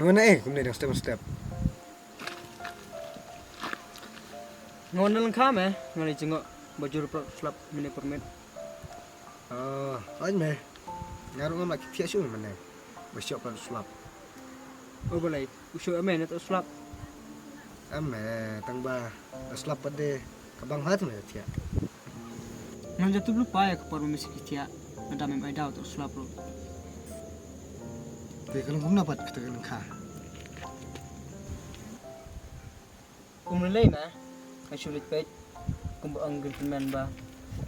Mana kemudian step. Ngon lang kame, ngali jengok bajur slap mini permit. Lain meh. Ngaruh ngamak tiap syu mana. Bersiap pada sulap. Oh boleh, usul amen atau slap. Tangba sulap pada kabang hat meh tiap. Ngan jatuh lupa ya kepada misi kita. Ada memang ada atau slap lo. Tapi kalau kamu dapat kita kena kah. Umrelay mah, sulit pet. Kumbu anggil teman ba.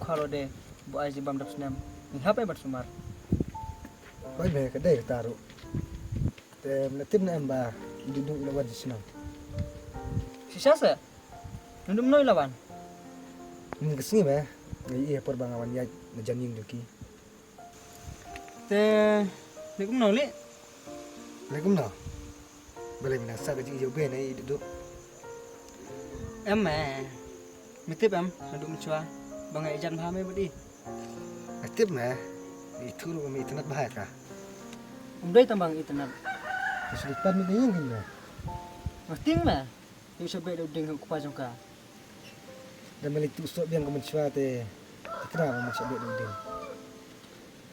Kalau deh, bu aja bam dap senam. Ni apa bersumar? Lain meh kedai taruh. Menetip na amba duduk lewat di sana. Sisa se? Nundum noi lawan. Ini kesini meh. Iya perbangawan ya najanin duki. Ni kum noli. Assalamualaikum no. Boleh minasa gaji hijau ben ai duduk. Mitip nundum mencua. Bangai ijan bahame budi. Menetip meh. Itu lu kami internet bahaya kah? Umday tambang internet. Kesulitan ni yang gini. Ting mah. Yung sabi daw ding ko pa ka. Dan balik tu sok biang kemencua te. Kenapa macam dia duduk?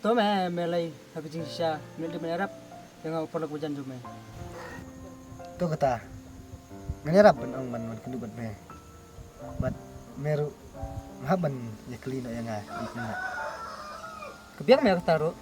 To mah melay habi jing siya. Nil di manarap. Yang ako perlu kujan jume. Tu kata. Nganyarap ben ang man kendubat me. Bat meru mahaban ya kelino yang ngai. Kebiang mah taruh.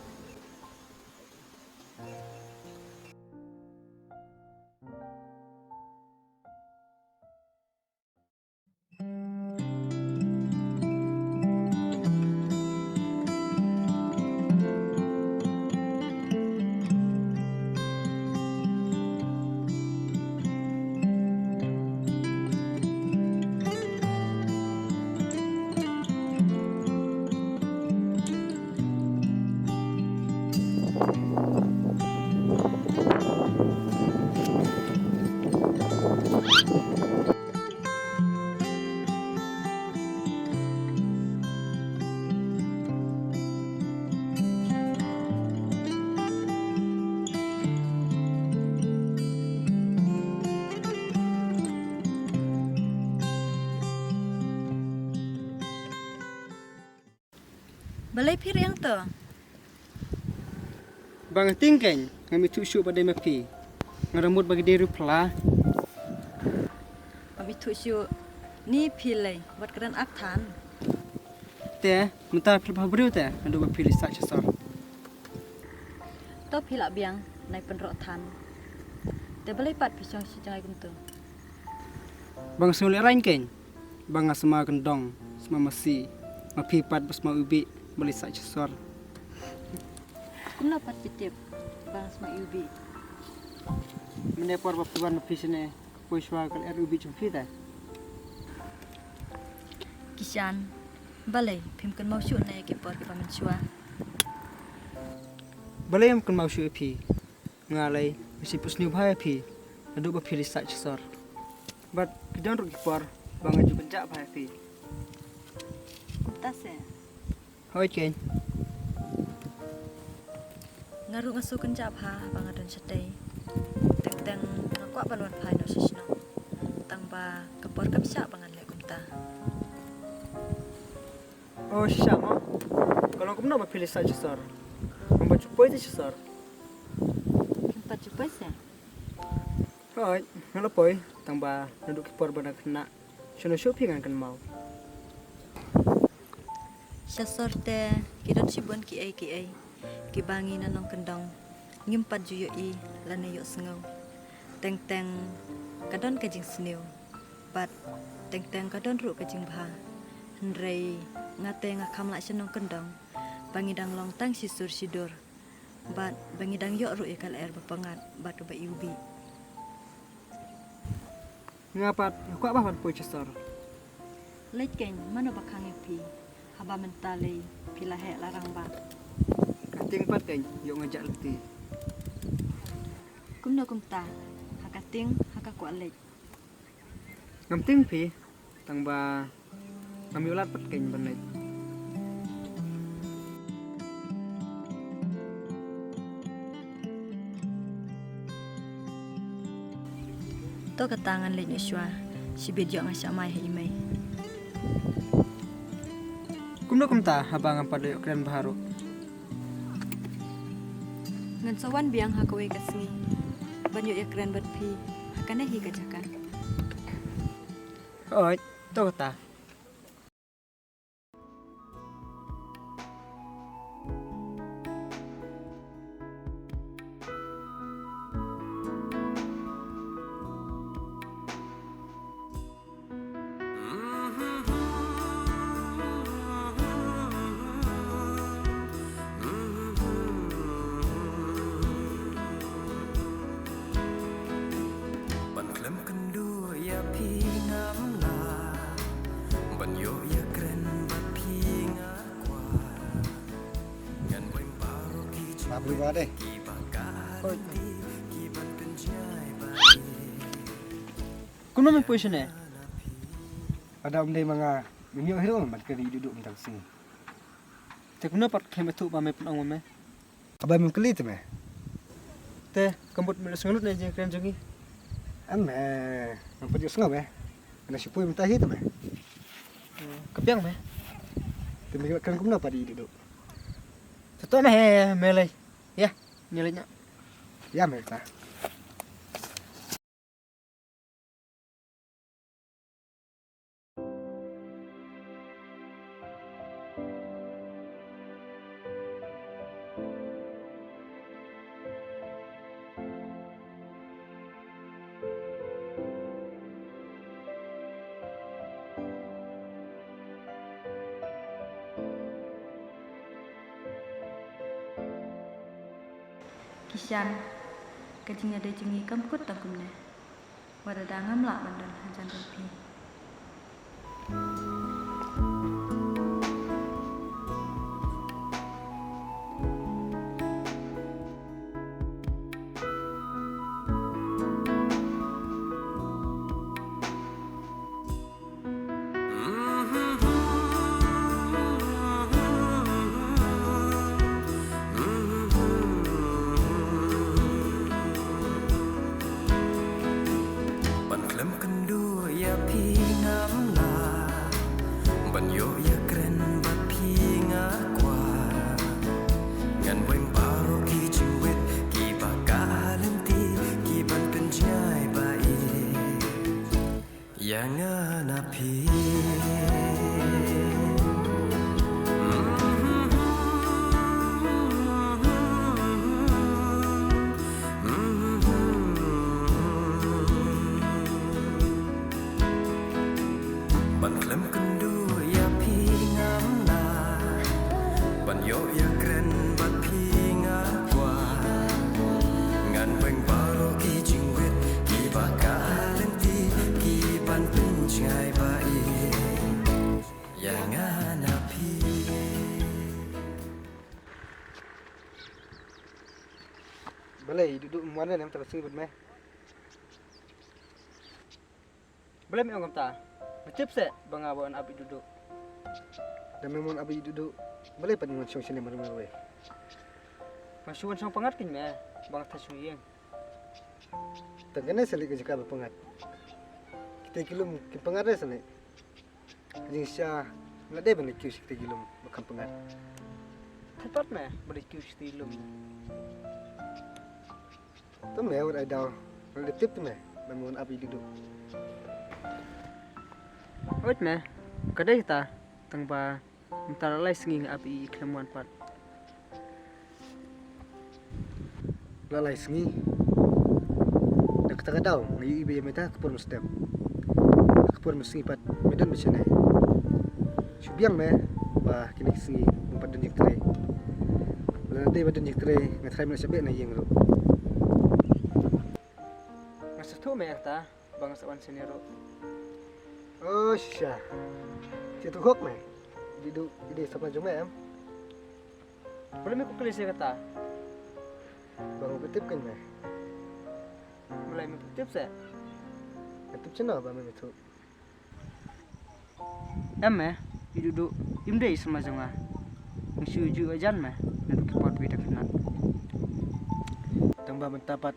Balai pir yang tu. Bang tingkeng ngami tu syuk pada mapi. Ngeramut bagi diri pula. Abi tu siu ni pilai buat keran aktan. Mentar pelbah beriu ndu mapi lisak sesor. To pilak biang naik penrok tan. Te balai pat pisang si jangai kuntu. Bang sulit rankeng. Bang asma gendong, semua masi. Mapi pat besma ubi boleh sak sesor. Kuna pat pitip bang sama ubi. Menepor bapuan mapi sini. Puiswa kal ubi jumpi dah. Kisan balai pimkan mau syuk naik ke por ke pamencua. Balai am kan mau syuk api. Ngalai mesti pusniu bahaya api. Ndu mapi lisak sesor. But kidon ruk por bang aju bencak bahaya api. Kumta se. Hoi ken. Ngaru ngasu kencap ha bang adon sedai. Teng ngakwa baluan phai no sisino. Tangba kepor kapsa bangan le kumta. Oh syama. Kalau aku nak pilih saja sar. Membaca poin saja sar. Kimpat jupai se. Hoi, kalau poin tangba duduk kepor benda kena. Shono shopping kan mau. Sa sorte kidon sibuan ki ai ki bangi nanong kendong ngimpat juyo i lane yo sengau teng kadon kajing snew bat teng kadon ru kajing bha hendrei ngate ngakam la senong kendong bangidang long tang sisur sidur bat bangidang yo ru ikal air bapangat bat ba ubi Ngapat, aku apa poin sar. leit ken mano bakang pi haba mentale pilahe larang ba Kating pat kan, yuk ngajak letih. kumno kumta hakating hakaku alek Ngamting pi, tangba kami ulat pat kan benet. to katangan le nyuswa si bidyo nga siya may himay. Kumno kumta habangan pada kren baharo. Ngan sawan biang hakawe kasngi. Banyo yakran bat pi hakana hi kajakan. Oi, to kata. Beli ba deh? Oi. Kumno may position eh. Ada umday mga minyo hero man kali duduk mentang sing. Te kumno pat khem tu ba me punang me. Abay mem kali me. Te kambut me sengulut ne je kren jongi. An me memperjuk sengaw me. Ana sipui mentah hit me. Kepiang me. Te me kan kumna pa di duduk. Teto me melai. Ya, nilainya. Ya me ta. Kisyan kajing ada jengi kamkut tangkumne. Warada ngamla bandan hajan rapi. Jangan api Ban klem kendu ya pi ngamna Ban yo ya kren bat pi ngakwa Ngan weng baro ki jingwit ki bakalen ti ki ban penjai bai Jangan api Boleh duduk mana nem terasi bet me. Boleh me ongam ta. Becip se banga bawan api duduk. Dan memang abi duduk. Boleh pan ngon song sini maru we. Masuan sang pangat kin me. Bang tasuyeng. Tengene selik jika berpengat. Kita kilum ke pengat sana. Jadi sia lade bani kius kita kilum bukan pengat. Tepat me beri kiu stilum. Tu me awak ada ada tip tu me. Memang abi duduk. Oit me. Kadai ta tangba antara lai singing api klemuan pat. Lalai sengi. Dak tak tahu ngayu ibe meta kepur mustep. Kepur mesti pat medan macam ni. Subiang me bah kini sengi empat dan jiktre. Nanti badan jiktre ngatrai mana sebab na yang ro. Masa tu me ta bang sawan senero. Oh sya. Situ hok me. Duduk ide sama jom em. Boleh me ku kelisi kata. Bang betip kan me. Mulai me tip se. Betip cina ba me tu. Em duduk imdei sama jonga. Ngsuju ajan me naduk pot beda kena. Tambah mentapat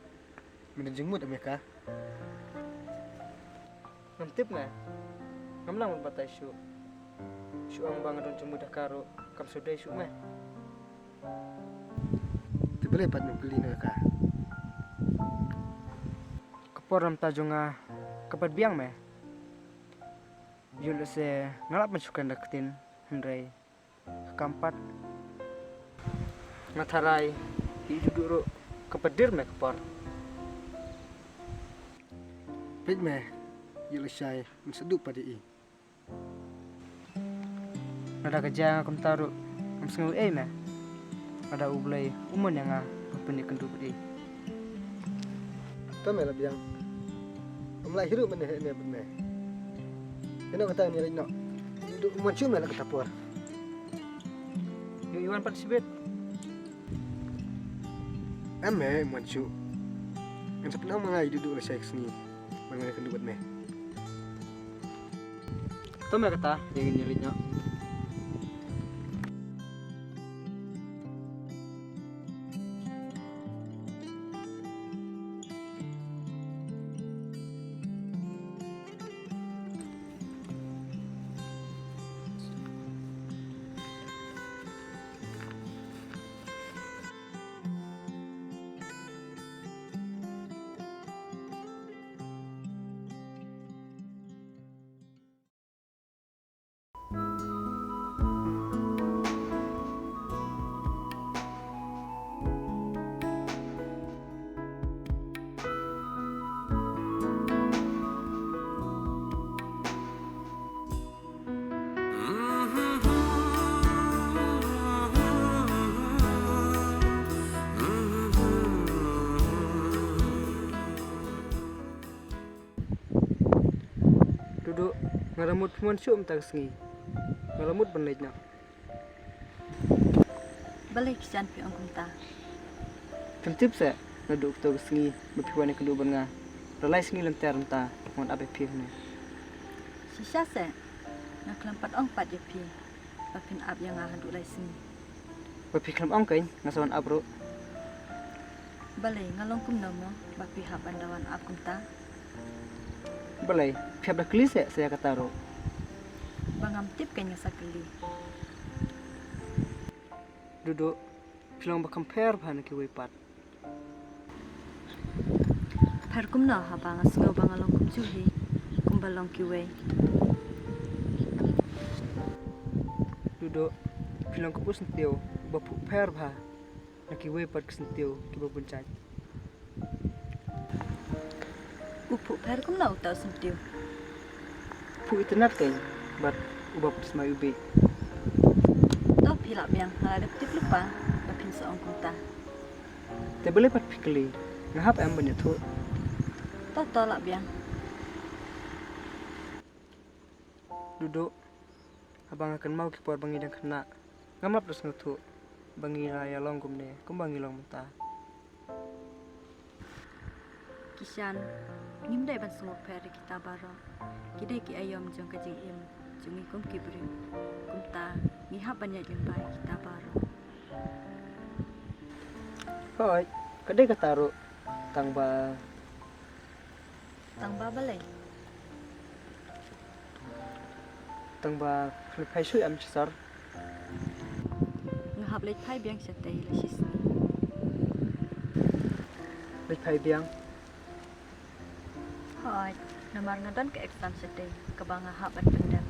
menjengmut mereka. Ngantip me. Ngamlang batai syuk. Syuk ang bang adon cuma dah karo kam sudai syuk me. Boleh pat nukli ka. Kepor ram tajunga kapat biang me. Yul se ngalap mensukan daketin hendrai kampat ngatarai hiduduro kepedir me kepor. Pit me yul syai menseduk pada i. Ada kerja kam taruh kam sengu me. Ada ublay umon yang berpenik kendu pedi. Tahu me biang. Mulai hidup meneh ne benar. Eno kata ni rinok. Duduk muncul me nak tapur. Yu Iwan participate. Ame muncul. Yang sepenuh mengai duduk le syai sini. Mengenai kendu me. Tahu me kata yang nyerinya. Duduk ngaramut muncul tak sengi. Ngaramut benednya. Balai kisan pi ang kumta. Tentip se naduk tu sengi berpiwan kedua benga. Relai sengi lenter renta mon abe pi ni. Sisa se nak kelampat ong pat je pi. Bapin ab yang handu lai sini. Berpi kelam ong kain ngasawan abro. Balai ngalong kum nomo bapi hab andawan ab kumta. Balai piap dah kelis saya kata ro. Bangam tip kanya sakeli. Duduk pilang compare bhan ki wipat. Par kum na ha bang asngo bangalong kum juhi. Kum balong ki we. Duduk pilang kupus sentiu bapu per bha. Naki wipat kesentiu ki babuncai. Upu par kum na utau sentiu. Pu internet kain bat ubah pus mai ubi. Tau pilap yang halap tip lupa bapin seong kumta. Te boleh pat pikeli. Ngahap am banyak tu. Tau tolak biang. Duduk abang akan mau kipor bangi dan kena. Ngamap terus ngutu. Bangi raya long kumne, kum bangi long mentah. Kisan ngimdai ban semua per kita baro. Kidai ki ayom jong kajing im. Jungi kum kibrim. Kumta ngihap banyak jumpai kita baro. Hoi, kadai kataru tangba Tang babalai. tangba pai sui am chisar. Ngahap leit pai biang setai lesis. Pai biang. Hoi, nomor ngadon ke exam setai kebang ngahap ban pendam.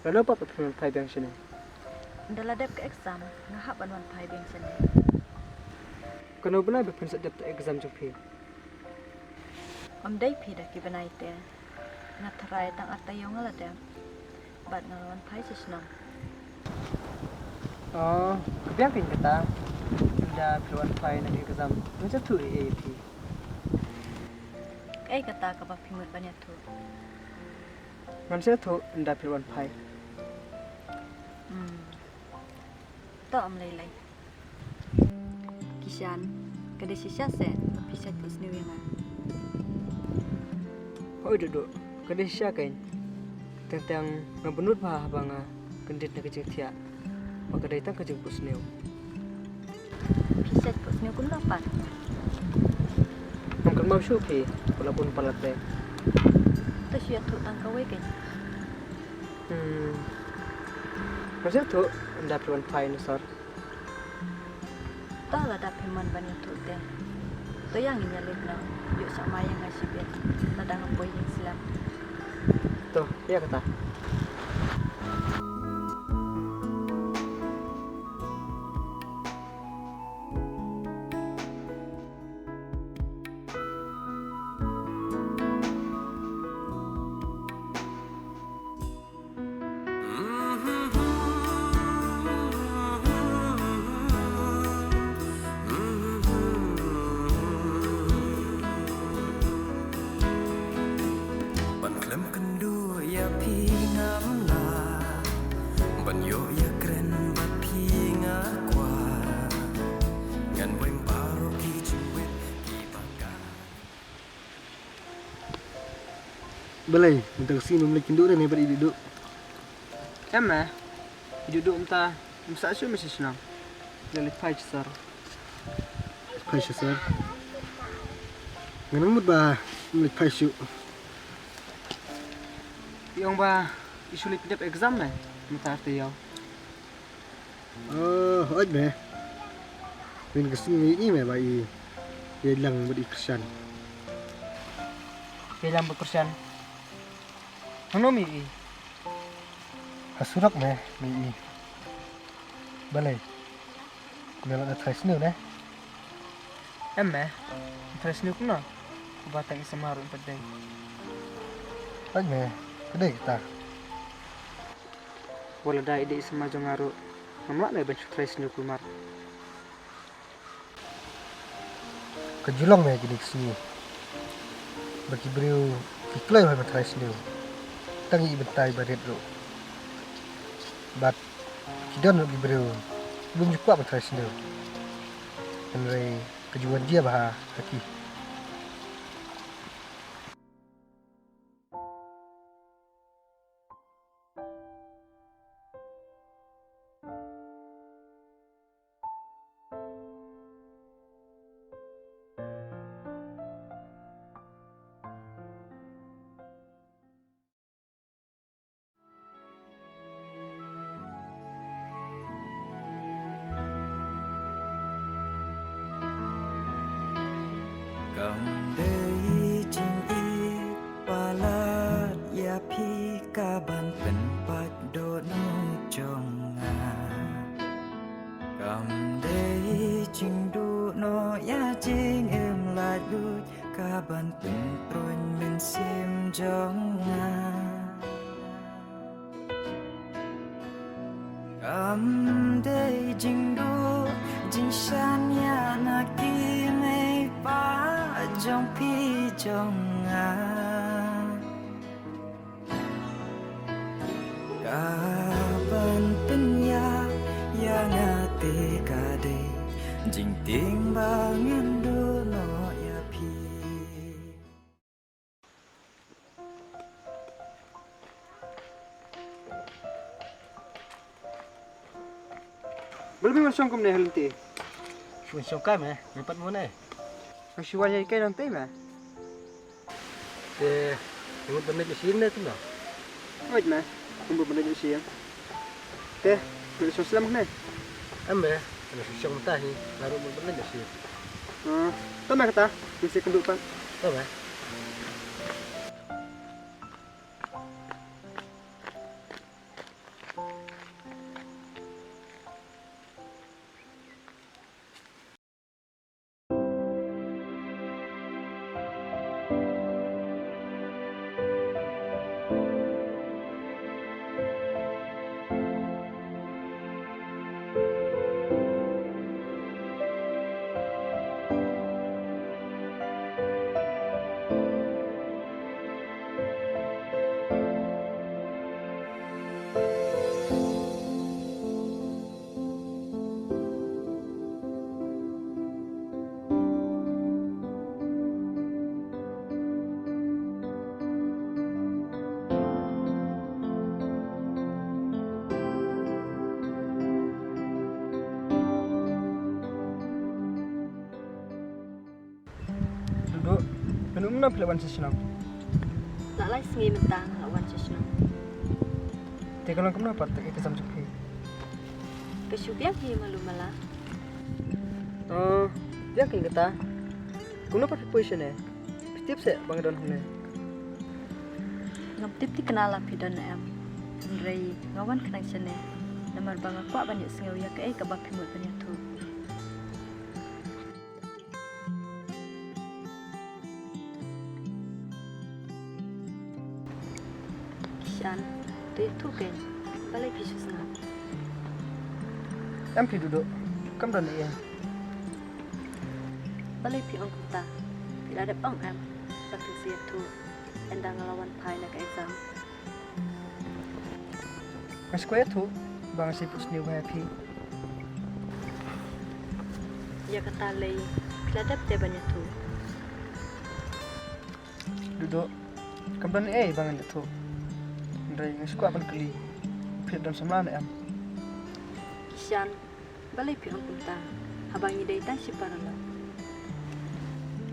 Lalu apa pai biang sini? Ndaladap ke exam ngahap ban wan pai biang sene. Kano benar berpen sedap exam jumpi. Om dai pi dah ki banai te. Ngatrai tang atayong ngaladap. Bat ngalawan pai sisnam. Oh, biang kin kata. Dah keluar pai nak exam. Macam tu AP. Ai kata ka ba pimut banyak tu. Manusia tu dah keluar pai. Tak am lai lai. Kisan, kada sisa se bisa tu sniu yang. Oh duduk. Kadai sya kain. Tentang ngabenut bah banga kendit nak kecing tiak. Maka kadai tak kecing pusneu. Bisa tu sniu kun dapat. Mungkin mau syuki walaupun palate. sudah tu tangkawai kan? Masih tu anda perluan fine sor. Tahu lah dah peman banyak tu deh. Tu yang ini lihat lah. Yuk sama yang ngasih biar. Ladang apa yang Islam. Tu, ya kata. Ban klem kendu ya pi ngam na ban yo ya kren bat pi ngakwa ngan weng paro ki chwet ki baka Balai, minta kesini mulai kinduk dah ni pada duduk. Emma, duduk entah. Masa asyik masih senang. Jadi fight sor. Paisha sir. Nganang mut ba mulai paishu. Yang ba isulit pijap exam na. Mata arti yaw. Oh, oj me. Min kesini ni me ba i. Dia lang beri Kristian. Kailan berkursan. Ano mi? Hasurak me ni i. Balai. Melak dah try sini dah. Emma, interest ni kuna. Kubatang isa maru empat day. Oj me. Kedai kita. Wala da ide isa majong aro. Mamla na bench trace ni kumar. Kejulong me gini kesini. Bagi beliau kiklai hai try sini. Tangi bentai baret ro. But kidon bagi beliau belum cukup try sini. Henry kejuan dia bah haki. Kam dei jing i palat ya pi ka ban pen pat do nu chong nga Kam dei jing du no ya jing la du ka ban pen proin min sim jong nga Kam dei jing du jing shan ya na ki mei pa jong pi jong nga kaban penya ya ngate kade jing ting bangen do no ya pi Belum masuk kum ni halti. Shun shong kai me. Mepat mo na eh. Masih wajah ikan nanti mah. Tengok benda di sini tu lah. Wait mah. Kumpul benda di siang. Teh, beli sosial mana? Ambe, ana shong tah ni. Lalu benda di sini. Tahu mah kata. Mesti kenduk pan. Tahu eh? Duduk. Penum na pelawan sesenang. nak lai sengi mentang lawan sesno. Teka lang kamna pat ke sam jukhi. Kesubiang hi malu mala. Biang king kata. Kuna pat position eh. Tip se bang don hune. Ngam tip ti kenal la pidan em. Rei ngawan kenang sene. Namar bang aku banyak sengau ya ke bab pimut banyak tu. Kishan, tu itu kan. Balai pisu sengau. Em pi duduk. Kam don iya. Balai pi ong kuta. Bila ada ong em. Bakal siap tu. Endang ngelawan pai nak exam. Mas square tu bang sipus new happy. Ya kata lei. Keladap dia banyak tu. Duduk. Kam don bang tu. Ndai ngasku apan keli. Pi don samlan em. Kishan, balai pi ong kuta. Habang idai tan si parala.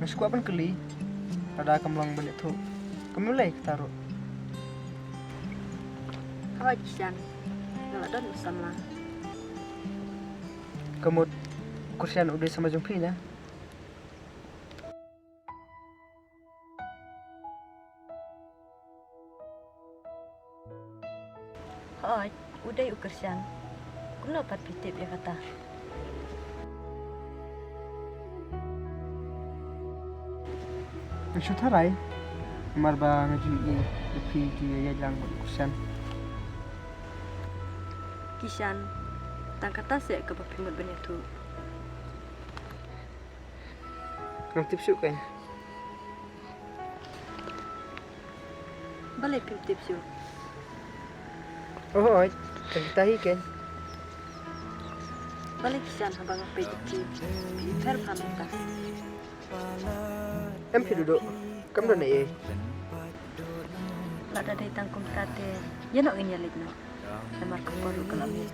Ngasku apan keli. Ada kamlang banyak tu. Kemulai taruh. Kawai Kishan, ngaladon usamla. Kamut kursian udah sama jumpinya. Hai, udah ukursian. Kuna pat pitip ya kata. Maksud harai. Marba ngajui lebih dia yang kursian. Kishan, tang kata se ke bab pimut banyak tu. Kam tip syuk kan. Balai pim tip su. Oh, kita hi kan. Balai Kishan habang apa iki. Fer pamita. Em pi duduk. Kam don Lada dai tang kum kate. Ya nak nyalit no. Namar ko baru kalau ni.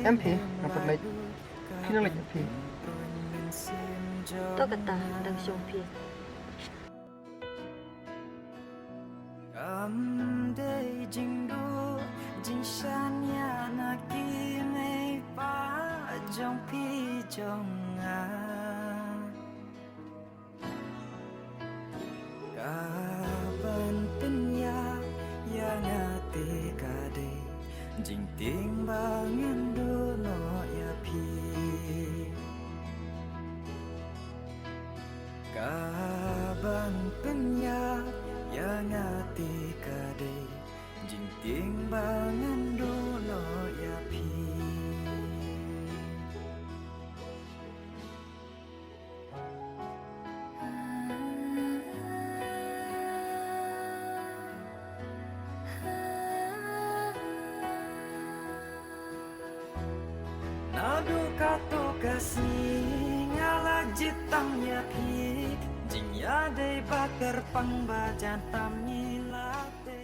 Em pi ngapat lagi. Kina lagi pi. To kata dang syongpi. Amday jingdu jinshan ya nakime pa jong pi jong a kaban penya yang ati kade jing ting bangen do no ya pi kaban penya yang ati kade jing ting bangen do no ya pi Nadu kato kasih ngala jitang ya pi jing ya dei bakar pang bajan tam nyilate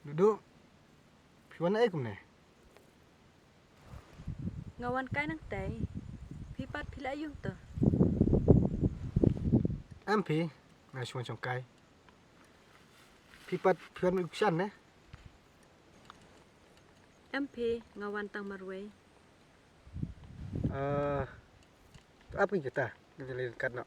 Duduk. Piwan ai kum ne. Ngawan kai nang tai. Pipat pila ayuh tu. Am pi ngai chuan chong kai. Pipat piwan ukshan ne. MP ngawan tang marway. Apa yang kita ngelihat kat nak.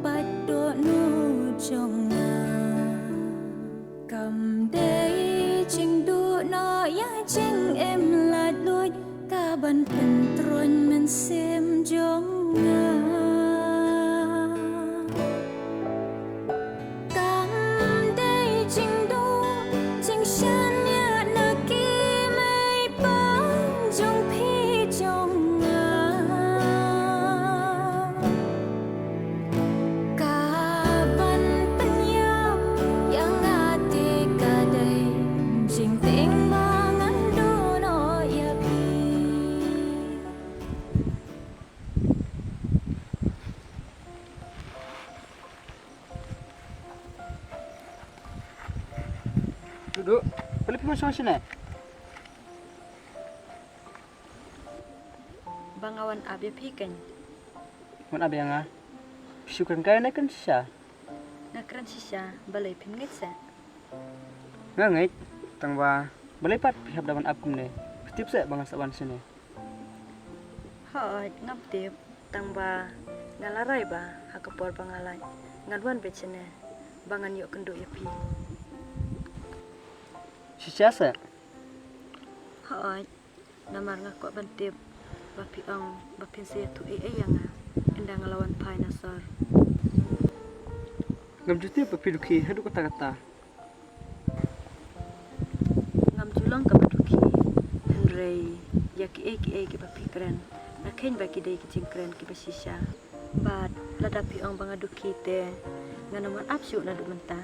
bạch độ nu trong ngà cầm đây chinh đu nó ya chinh em là đôi ta ban phần tròn mình xem trong ngà cầm đây chinh đu chinh shan ya na ki mai ba trong phi trong ngà kaban penyam yang ati kadai jing ting mangan do no ya pi Duduk. Boleh pergi masuk sini. Bangawan abi pikan Mun abi yang ah. Syukur kaya nak kan sisa. nakran sisa balai pingit sa. Ngait. Tang ba boleh pat pihak daman apkum ne. Tip sa bangan saban sini. Hoi ngap tip tangba ngalarai ba hakapor bangalai ngadwan becene bangan yuk kendo ya pi. Sisa sa. Hoi namar ngakok bantip bapi ang bapin saya tu yang endang ngelawan pai nasar. Ngam juti papiduki hadu kata-kata. Ngam julang ka baduki Henry ya ki ki bapi keren nakain baki dai ki jingkren ki basisya bat ladapi ang bangaduki te nganaman apsu na dumenta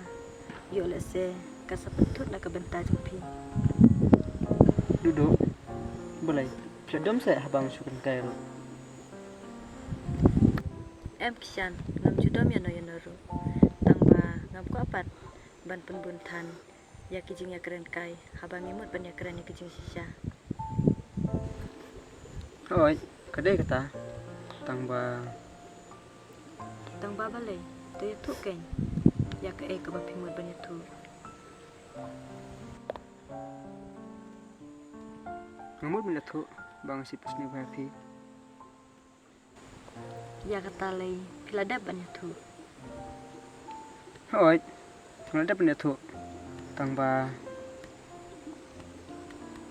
yo lese kasapetut na kabenta jumpi. Duduk. Boleh. Sedom sa habang syukur kaya ro. Em kisyan ngam judom ya no tangba ngam ko apat ban penbuntan ya kijing ya keren kai habang imut ban ya keren ya kijing sisya. Oi, kadai kata. Tang ba Tangba balai tu ya tu ken ya ke ka bapi mut ban ya tu. ngamut mina tu bang si pusni happy. Ya kata lay piladap ban ya tu. Oi, tang ada punya tu. Tang ba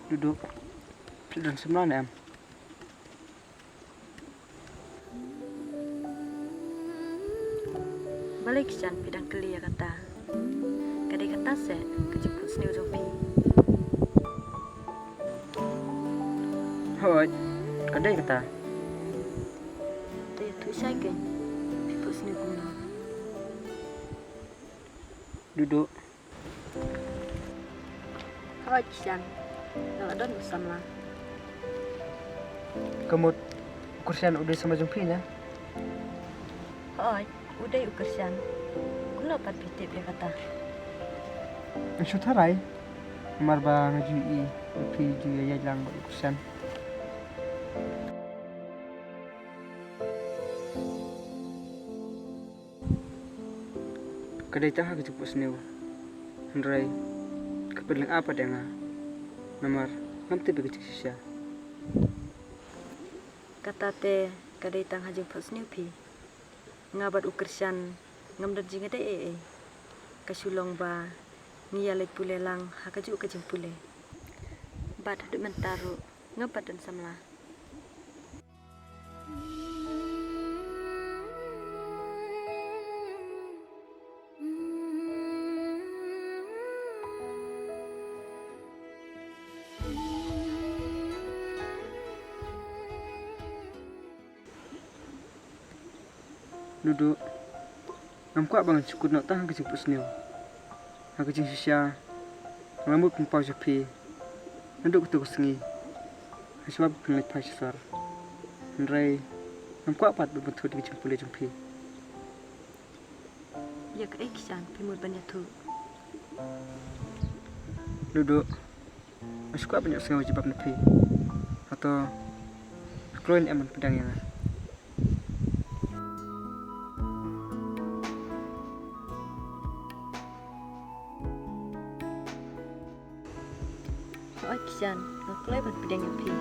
duduk. Dan sebenarnya am. Balai kisyan pidang keli ya kata. Kadai kata se kejemput seni ujopi. Oi, kadai kata. Tu ya tu syai ken piput seni guna. Duduk. Kawai kisyan ngaladon usam lah. Kamut kursian udah sama jumpinya. Hoi, udah ukursian. Guna pat pitip ya kata. Shoot harai. Marba ngajui pi ju ya lang kursian. Kadai tah ke jupus new. Hendrai kepelang apa dia nga? Nomor nanti begitu sisa. Kata te kadai tang hajing put seni pi. Ngabat ukursian ngam dan jinga dai kasulong ba ngiyalek pule lang hakaju kajing pule. Bat hadu mentaru ngabat dan samla. Duduk. Ngam kuat banget cukup nak tahan kecil pus new. Aku kecil sisa. Ngambut pempau japi. Duduk ketuk sengi. Sebab pengen lepas sesar. Hendrai. Ngam kuat pat berbentuk di kecil pulih jumpi. Ya ke kisyan pimut banyak tu. Duduk. Aku kuat banyak sengaja jebab nepi. Atau keluarin eman pedang yang. Hoi kisyan ngakulai ban pidang yang pi.